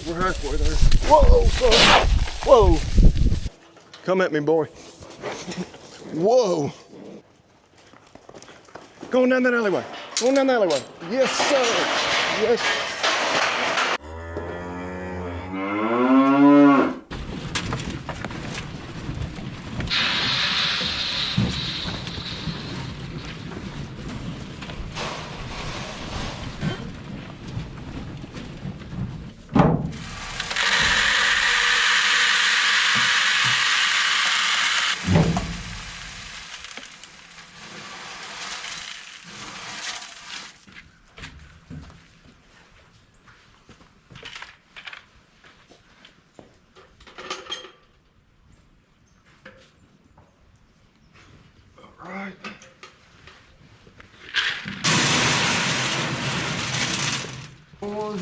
right, we're halfway there. Whoa, son. Whoa. Come at me, boy. Whoa. Going down that alleyway. Going down the alleyway. Yes, sir. Yes. Right. One.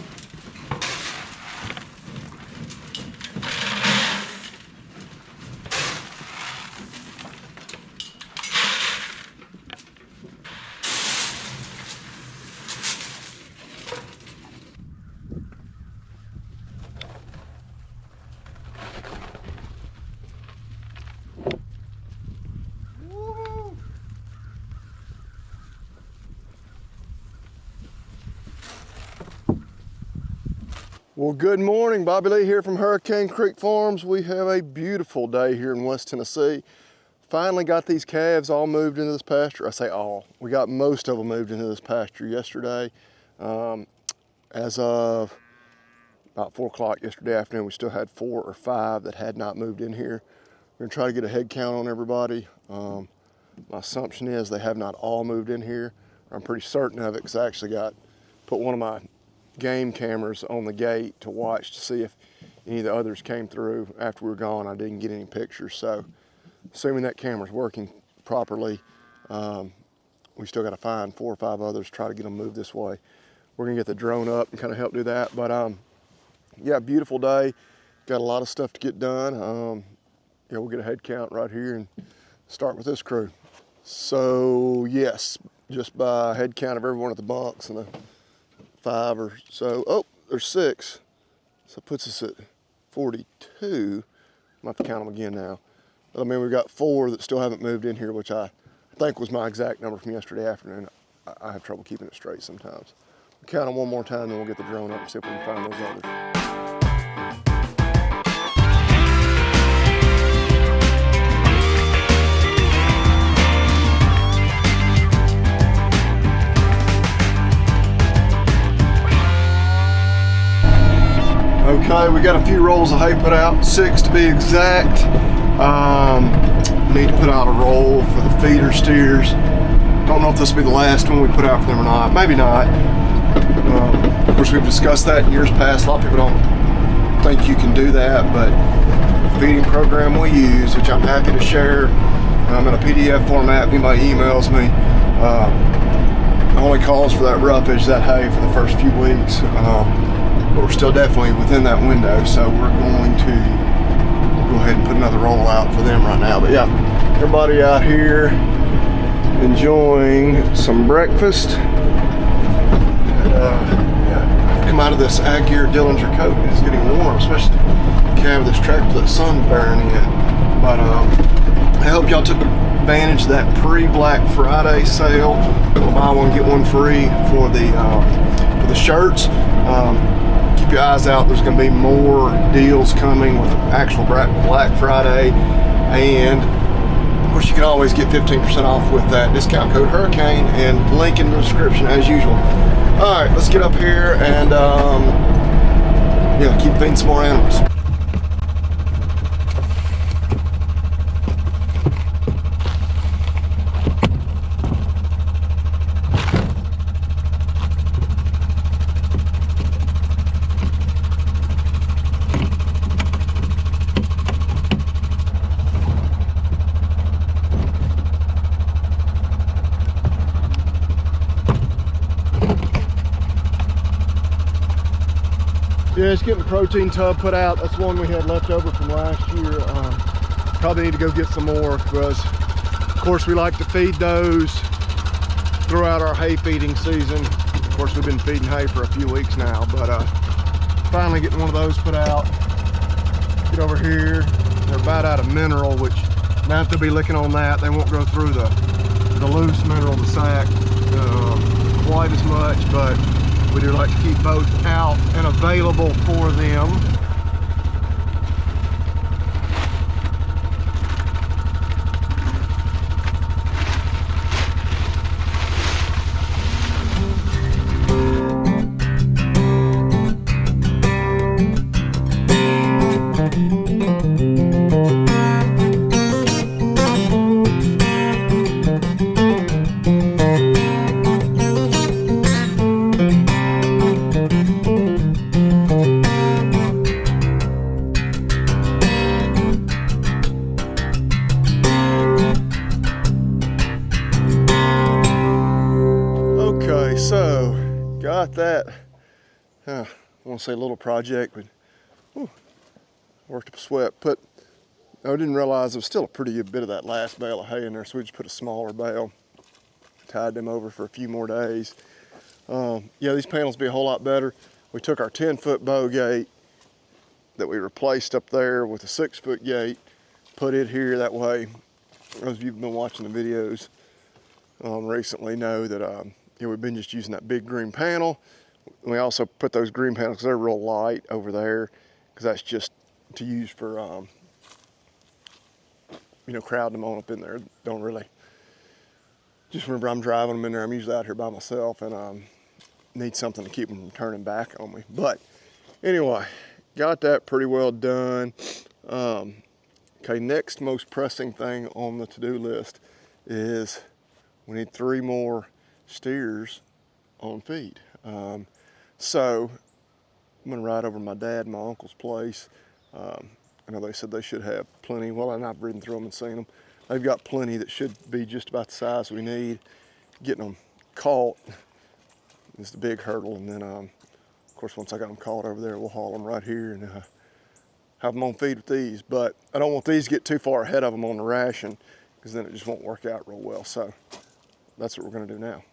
Well, good morning. Bobby Lee here from Hurricane Creek Farms. We have a beautiful day here in West Tennessee. Finally got these calves all moved into this pasture. I say all. We got most of them moved into this pasture yesterday. As of about 4 o'clock yesterday afternoon, we still had 4 or 5 that had not moved in here. We're gonna try to get a head count on everybody. My assumption is they have not all moved in here. I'm pretty certain of it because I actually put one of my game cameras on the gate to watch to see if any of the others came through after we were gone. I didn't get any pictures, so assuming that camera's working properly, we still got to find 4 or 5 others, try to get them moved this way. We're gonna get the drone up and kind of help do that, but yeah, beautiful day. Got a lot of stuff to get done. Yeah, we'll get a head count right here and start with this crew. So yes, just by head count of everyone at the bunks and the 5 or so. Oh, there's 6. So it puts us at 42. I'm gonna have to count them again now. But I mean, we've got 4 that still haven't moved in here, which I think was my exact number from yesterday afternoon. I have trouble keeping it straight sometimes. We'll count them one more time, then we'll get the drone up and see if we can find those others. Okay, we got a few rolls of hay put out, 6 to be exact. Need to put out a roll for the feeder steers. Don't know if this will be the last one we put out for them or not. Maybe not. Of course, we've discussed that in years past. A lot of people don't think you can do that, but the feeding program we use, which I'm happy to share, in a PDF format. If anybody emails me, only calls for that roughage, that hay for the first few weeks. But we're still definitely within that window, so we're going to go ahead and put another roll out for them right now. But yeah, everybody out here enjoying some breakfast. And, yeah, come out of this Aggear Dillinger coat. It's getting warm, especially the calf of this tractor that's sunburn in. But I hope y'all took advantage of that pre-Black Friday sale. Buy one get one free for the shirts. Keep your eyes out. There's going to be more deals coming with actual Black Friday, and of course you can always get 15% off with that discount code Hurricane, and link in the description as usual. All right, let's get up here and yeah, keep feeding some more animals. Yeah, it's getting the protein tub put out. That's one we had left over from last year. Probably need to go get some more because, of course, we like to feed those throughout our hay feeding season. Of course, we've been feeding hay for a few weeks now, but finally getting one of those put out. Get over here. They're about out of mineral, which now they'll be licking on that. They won't go through the loose mineral, the sack, quite as much, but we do like to keep both out and available for them. So got that, I want to say little project, but worked up a sweat. I didn't realize there was still a pretty good bit of that last bale of hay in there, so we just put a smaller bale, tied them over for a few more days. Yeah, these panels will be a whole lot better. We took our 10-foot bow gate that we replaced up there with a 6-foot gate, put it here. That way, those of you who've been watching the videos recently know that yeah, we've been just using that big green panel. We also put those green panels, because they're real light over there, because that's just to use for, you know, crowding them on up in there. Don't really, just whenever I'm driving them in there, I'm usually out here by myself, and need something to keep them from turning back on me. But anyway, got that pretty well done. Okay, next most pressing thing on the to-do list is we need 3 more steers on feed. So I'm gonna ride over to my dad and my uncle's place. I know they said they should have plenty. Well, and I've ridden through them and seen them. They've got plenty that should be just about the size we need. Getting them caught is the big hurdle, and then of course once I got them caught over there, we'll haul them right here and have them on feed with these. But I don't want these to get too far ahead of them on the ration, because then it just won't work out real well. So that's what we're gonna do now.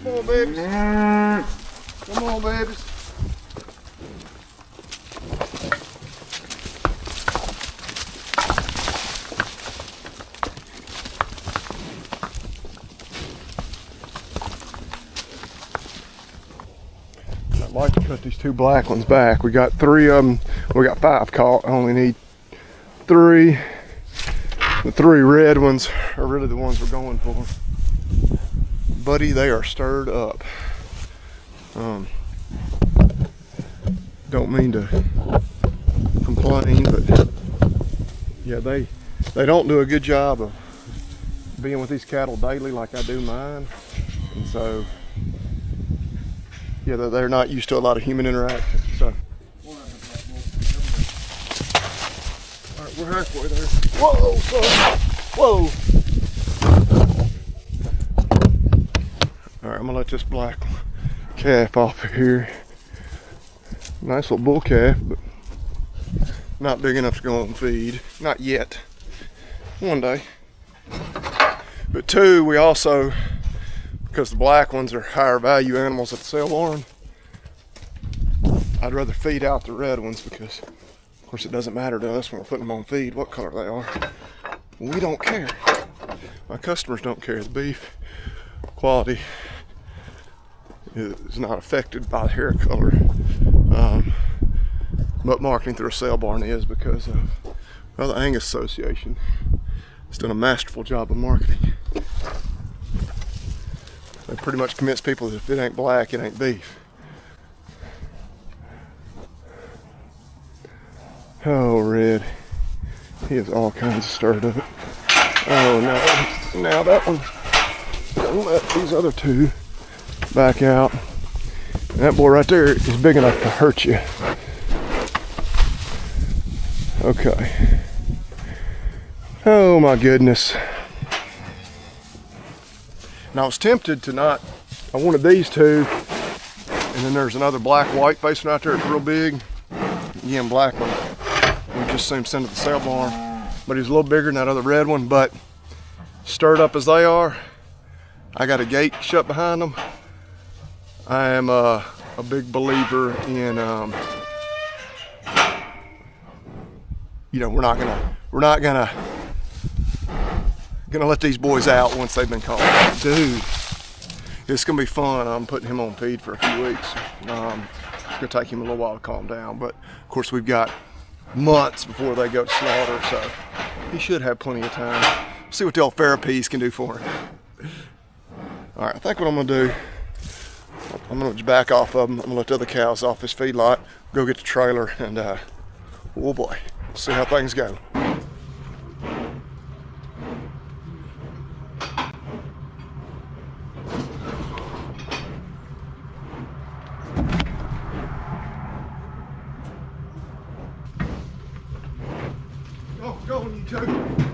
Come on, babies. Come on, babies. I'd like to cut these 2 black ones back. We got 3 of them. We got 5 caught. I only need 3. The 3 red ones are really the ones we're going for. Buddy, they are stirred up. Don't mean to complain, but yeah, they don't do a good job of being with these cattle daily like I do mine, and so yeah, they're not used to a lot of human interaction. So, all right, we're halfway there. Whoa, son. Whoa. All right, I'm gonna let this black calf off of here. Nice little bull calf, but not big enough to go on feed. Not yet. One day. But 2, we also, because the black ones are higher value animals at the sale barn, I'd rather feed out the red ones, because of course it doesn't matter to us when we're putting them on feed what color they are. We don't care. My customers don't care. The beef quality is not affected by the hair color, but marketing through a sale barn is, because of, well, the Angus Association has done a masterful job of marketing. They pretty much convince people that if it ain't black, it ain't beef. Oh, Red, he is all kinds of stirred up. Oh no, now that one, gonna let these other 2 back out. And that boy right there is big enough to hurt you. Okay. Oh my goodness. And I was tempted to not, I wanted these 2, and then there's another black white facing out there, it's real big. Again, black one, we just soon send to the sale barn, but he's a little bigger than that other red one. But stirred up as they are, I got a gate shut behind them. I am a big believer in, you know, we're not gonna let these boys out once they've been caught. Dude, it's gonna be fun. I'm putting him on feed for a few weeks. It's gonna take him a little while to calm down, but of course we've got months before they go to slaughter, so he should have plenty of time. See what the old Ferropeas can do for him. All right, I think what I'm gonna do, I'm gonna back off of him. I'm gonna let the other cows off this feedlot, go get the trailer, and oh boy, see how things go. Go on, you two.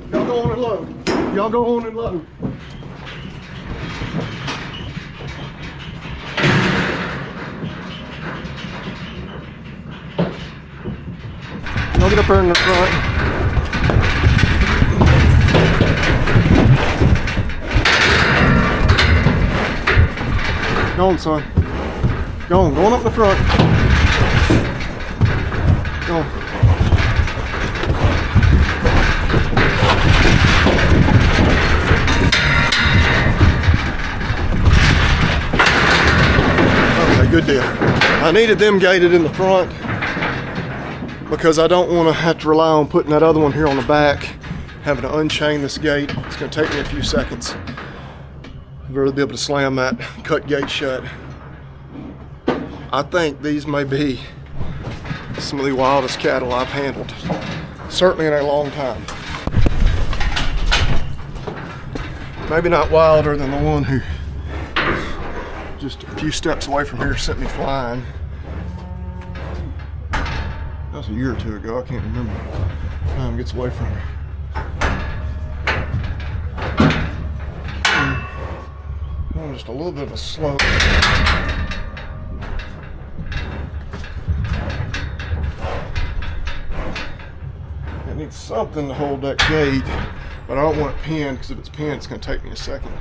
Y'all go on and load. Y'all go on and load. Y'all get up there in the front. Go on, son. Go on up the front. Go on. Good deal. I needed them gated in the front because I don't want to have to rely on putting that other one here on the back, having to unchain this gate. It's going to take me a few seconds. I'd rather be able to slam that cut gate shut. I think these may be some of the wildest cattle I've handled, certainly in a long time. Maybe not wilder than the one who just a few steps away from here sent me flying. That was a year or two ago, I can't remember. Time gets away from me. Oh, just a little bit of a slope. I need something to hold that gate, but I don't want it pinned, because if it's pinned, it's going to take me a second.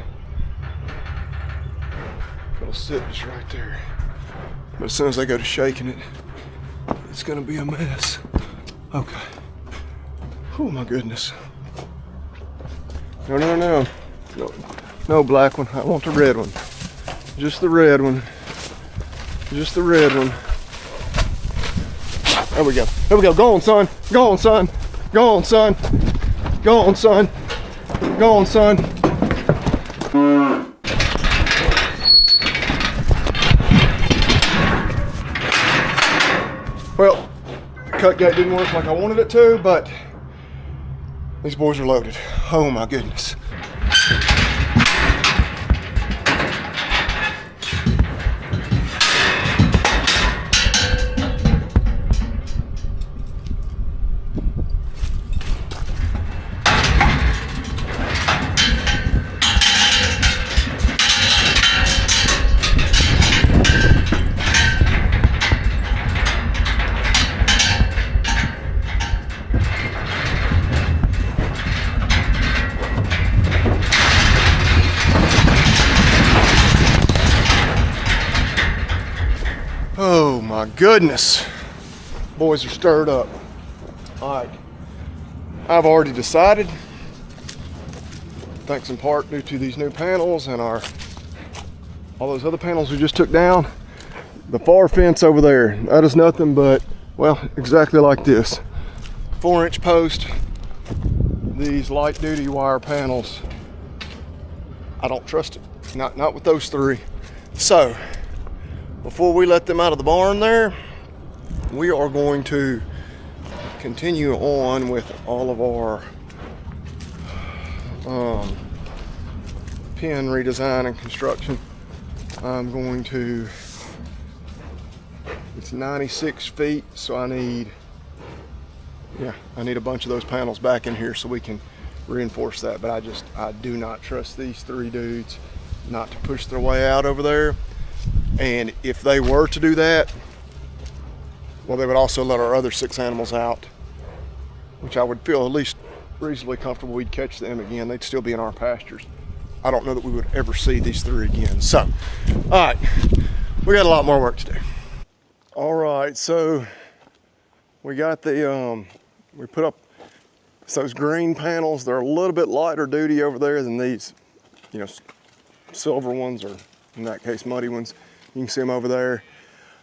It'll sit just right there. But as soon as I go to shaking it, it's gonna be a mess. Okay. Oh my goodness. No. No black one. I want the red one. Just the red one. Just the red one. There we go. There we go. Go on, son. Go on, son. Go on, son. Go on, son. Go on, son. Well, the cut gate didn't work like I wanted it to, but these boys are loaded. Oh my goodness. Oh my goodness. Boys are stirred up. All right. I've already decided, thanks in part due to these new panels and all those other panels we just took down, the far fence over there, that is nothing but, well, exactly like this. 4-inch post, these light duty wire panels. I don't trust it, not with those three. So, before we let them out of the barn there, we are going to continue on with all of our pen redesign and construction. I'm going to, it's 96 feet, so I need a bunch of those panels back in here so we can reinforce that. But I do not trust these three dudes not to push their way out over there. And if they were to do that, well, they would also let our other 6 animals out, which I would feel at least reasonably comfortable we'd catch them again. They'd still be in our pastures. I don't know that we would ever see these 3 again. So, all right, we got a lot more work to do. All right, so we got the, we put up those green panels. They're a little bit lighter duty over there than these, you know, silver ones, or in that case, muddy ones. You can see them over there.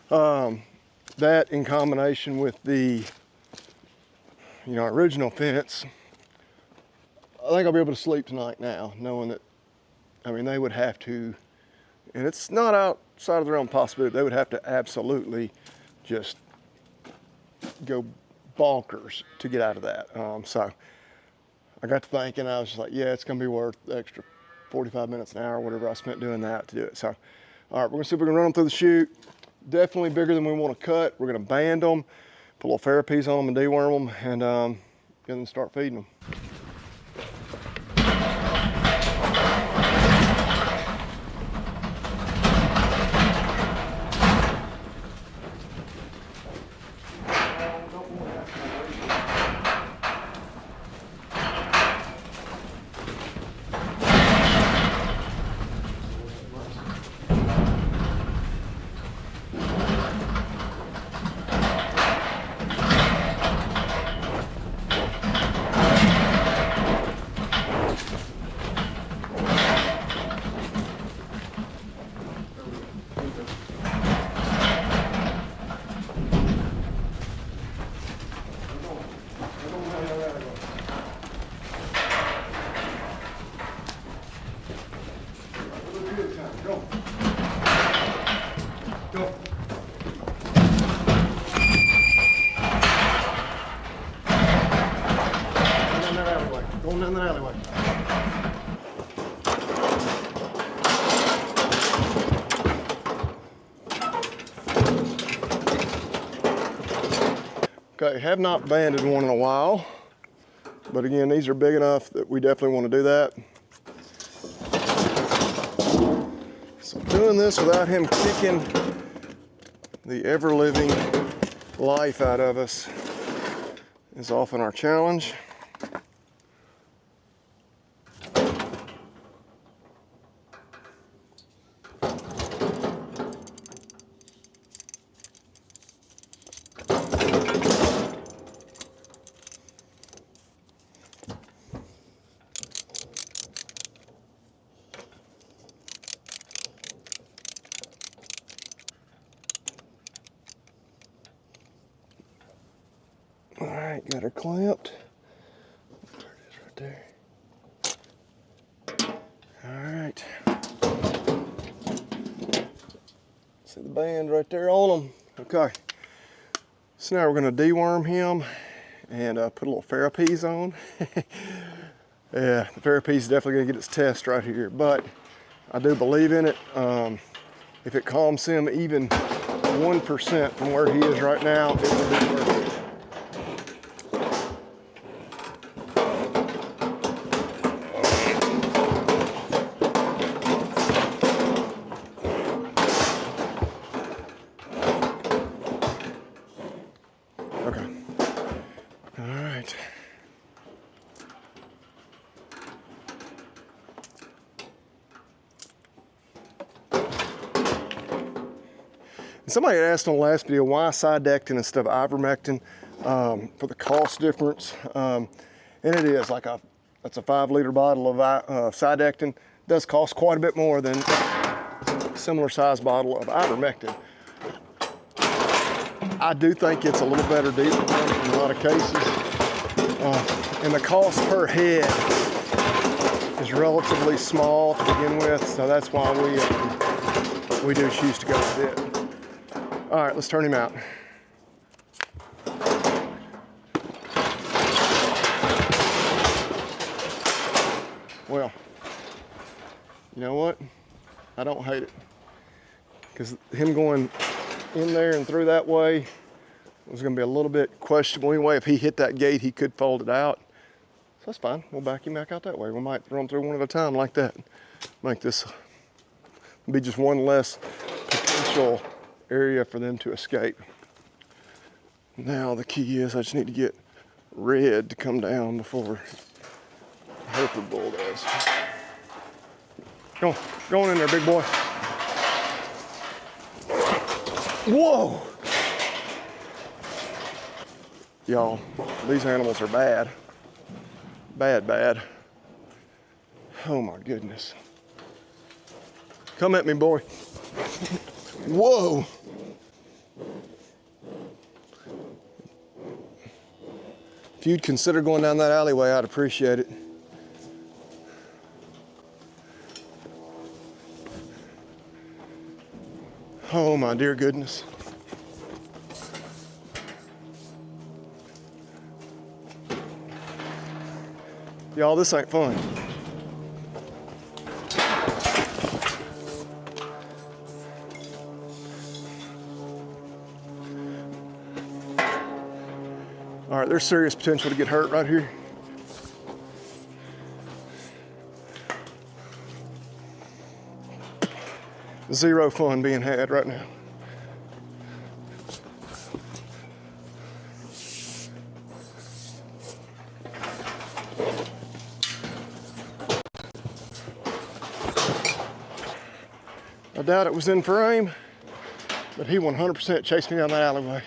That in combination with the, you know, original fence, I think I'll be able to sleep tonight now, knowing that, I mean, they would have to, and it's not outside of their own possibility, they would have to absolutely just go bonkers to get out of that. So I got to thinking, I was just like, yeah, it's gonna be worth the extra 45 minutes, an hour, whatever I spent doing that to do it. So, all right, we're gonna see if we can run them through the chute. Definitely bigger than we wanna cut. We're gonna band them, put a little Ferropeas on them and deworm them, and get them to start feeding them. Going down the alleyway. Okay, have not banded one in a while, but again, these are big enough that we definitely want to do that. So doing this without him kicking the ever-living life out of us is often our challenge. All right, got her clamped. There it is right there. All right. See the band right there on them. Okay. So now we're gonna deworm him and put a little Ferropeas on. Yeah, the Ferropeas is definitely gonna get its test right here, but I do believe in it. If it calms him even 1% from where he is right now, it will be worth it. Okay. All right. Somebody asked on the last video why Cydectin instead of ivermectin, for the cost difference. And it is like that's a 5-liter bottle of Cydectin. It does cost quite a bit more than a similar size bottle of ivermectin. I do think it's a little better deal in a lot of cases. And the cost per head is relatively small to begin with, so that's why we do choose to go with it. All right, let's turn him out. Well, you know what? I don't hate it, because him going in there and through that way was going to be a little bit questionable anyway. If he hit that gate, he could fold it out. So that's fine. We'll back him back out that way. We might run through one at a time like that. Make this be just one less potential area for them to escape. Now the key is I just need to get Red to come down before Hereford Bull does. Go on in there, big boy. Whoa! Y'all, these animals are bad. Bad, bad. Oh my goodness. Come at me, boy. Whoa. If you'd consider going down that alleyway, I'd appreciate it. Oh my dear goodness. Y'all, this ain't fun. All right, there's serious potential to get hurt right here. Zero fun being had right now. I doubt it was in frame, but he 100% chased me down that alleyway.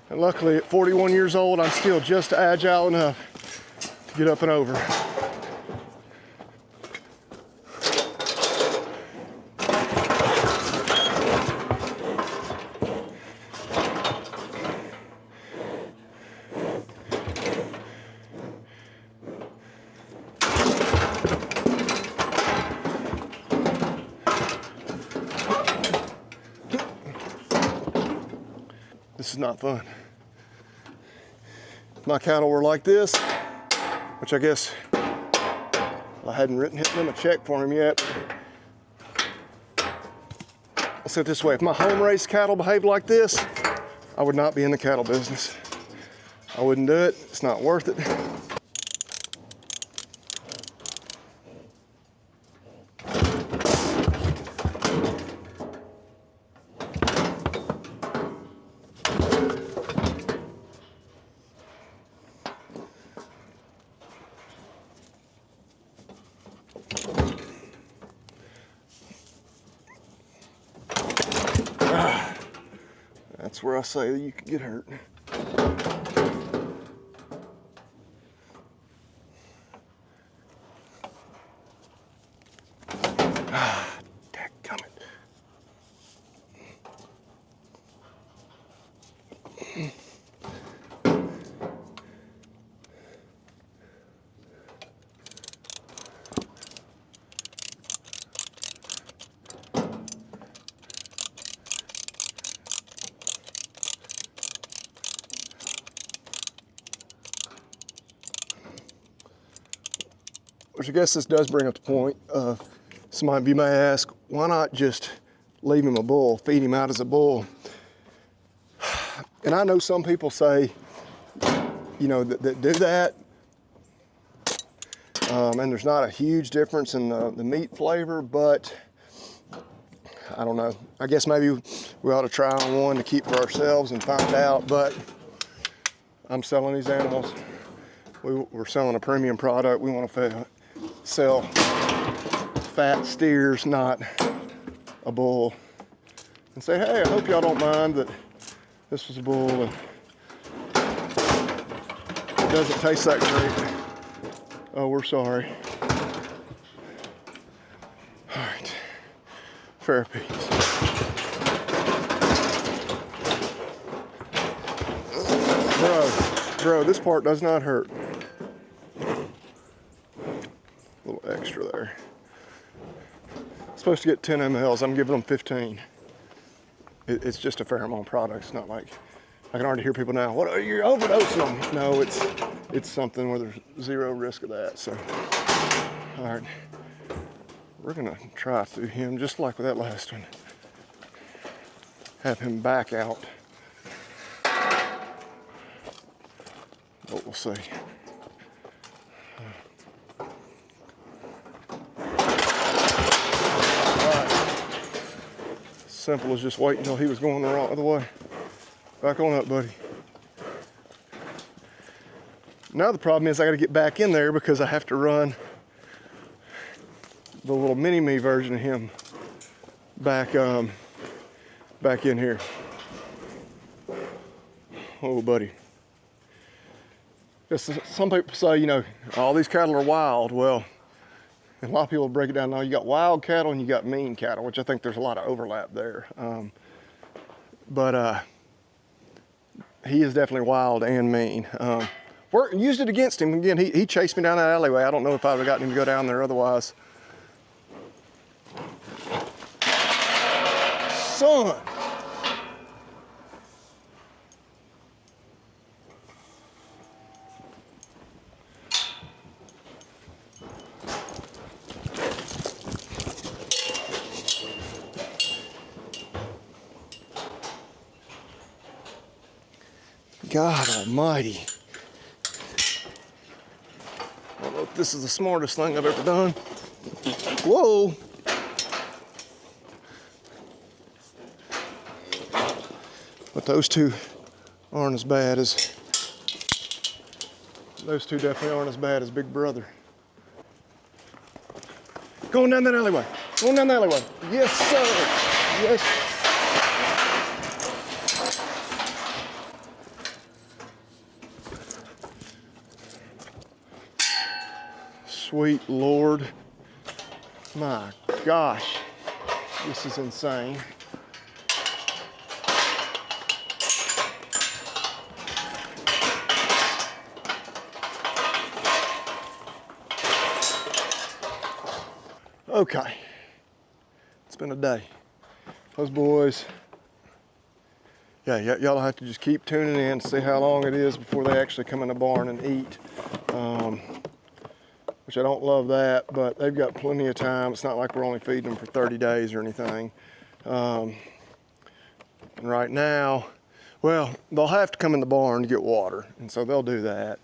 And luckily, at 41 years old, I'm still just agile enough to get up and over. This is not fun. If my cattle were like this, which I guess I hadn't written them a check for him yet. I'll say it this way, if my home raised cattle behaved like this, I would not be in the cattle business. I wouldn't do it, it's not worth it. That's where I say that you could get hurt. Dadgummit. Which I guess this does bring up the point of some of you may ask, why not just leave him a bull, feed him out as a bull? And I know some people say, you know, that do that, and there's not a huge difference in the meat flavor, but I don't know. I guess maybe we ought to try on one to keep for ourselves and find out, but I'm selling these animals. We're selling a premium product. We want to sell fat steers, not a bull. And say, hey, I hope y'all don't mind that this was a bull and it doesn't taste that great. Oh, we're sorry. All right, fair piece. Bro, this part does not hurt. A little extra there. Supposed to get 10 mLs, I'm giving them 15. It's just a pheromone product. It's not like, I can already hear people now, what are you overdosing them? No, it's something where there's zero risk of that, so. All right, we're gonna try through him just like with that last one. Have him back out. But we'll see. Simple as just waiting until he was going the wrong other way. Back on up, buddy. Now the problem is I gotta get back in there because I have to run the little mini-me version of him back in here. Oh, buddy. Some people say, you know, all these cattle are wild. Well, a lot of people break it down. Now you got wild cattle and you got mean cattle, which I think there's a lot of overlap there. But he is definitely wild and mean. Used it against him. Again, he chased me down that alleyway. I don't know if I would have gotten him to go down there otherwise. Son. God almighty. I don't know if this is the smartest thing I've ever done. Whoa. But those two aren't as bad as, those two definitely aren't as bad as Big Brother. Going down that alleyway. Going down the alleyway. Yes, sir. Yes. Sweet Lord. My gosh. This is insane. Okay. It's been a day. Those boys, yeah, y'all have to just keep tuning in to see how long it is before they actually come in the barn and eat. Which I don't love that, but they've got plenty of time. It's not like we're only feeding them for 30 days or anything. And right now, well, they'll have to come in the barn to get water, and so they'll do that.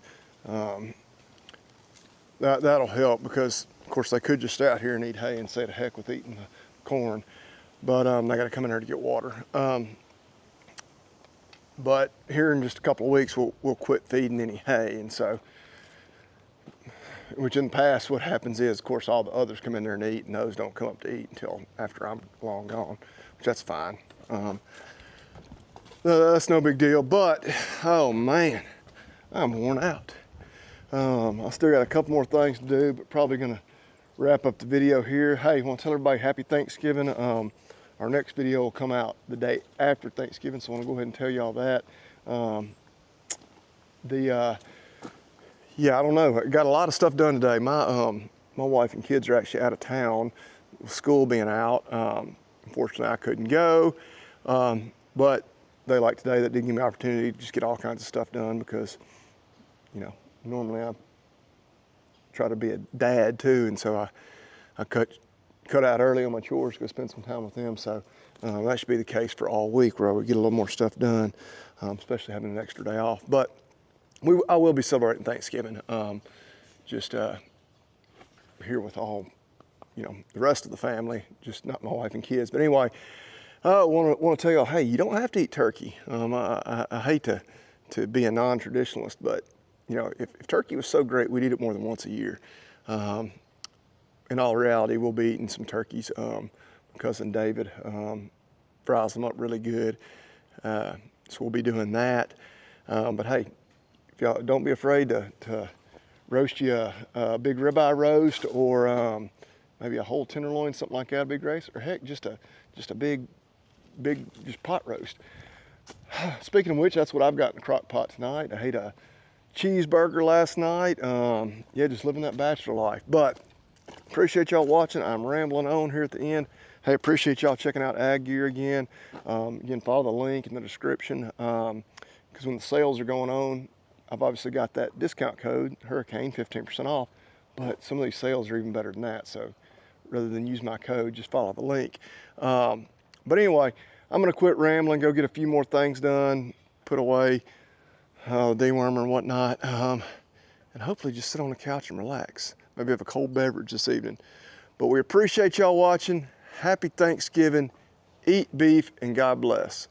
That'll help because, of course, they could just stay out here and eat hay and say to heck with eating the corn, but they got to come in here to get water. But here in just a couple of weeks, we'll quit feeding any hay, and so, which in the past, what happens is, of course, all the others come in there and eat, and those don't come up to eat until after I'm long gone, which that's fine. That's no big deal, but, oh man, I'm worn out. I still got a couple more things to do, but probably gonna wrap up the video here. Hey, I want to tell everybody happy Thanksgiving. Our next video will come out the day after Thanksgiving, so I want to go ahead and tell y'all that. Yeah, I don't know. I got a lot of stuff done today. My wife and kids are actually out of town, with school being out. Unfortunately, I couldn't go, but they like today that did give me an opportunity to just get all kinds of stuff done because, you know, normally I try to be a dad too, and so I cut out early on my chores to go spend some time with them. So that should be the case for all week, where I would get a little more stuff done, especially having an extra day off. But I will be celebrating Thanksgiving, just here with all, you know, the rest of the family, just not my wife and kids. But anyway, I want to tell y'all, hey, you don't have to eat turkey. I hate to be a non-traditionalist, but you know, if turkey was so great, we'd eat it more than once a year. In all reality, we'll be eating some turkeys. My cousin David fries them up really good, so we'll be doing that. But hey, if y'all don't be afraid to roast you a big ribeye roast, or maybe a whole tenderloin, something like that, a big race, or heck, just a big pot roast. Speaking of which, that's what I've got in the crock pot tonight. I ate a cheeseburger last night. Yeah, just living that bachelor life. But appreciate y'all watching. I'm rambling on here at the end. Hey, appreciate y'all checking out Ag Gear again. Again, follow the link in the description, because when the sales are going on, I've obviously got that discount code, Hurricane, 15% off, but some of these sales are even better than that. So rather than use my code, just follow the link. But anyway, I'm gonna quit rambling, go get a few more things done, put away dewormer and whatnot, and hopefully just sit on the couch and relax. Maybe have a cold beverage this evening. But we appreciate y'all watching. Happy Thanksgiving, eat beef, and God bless.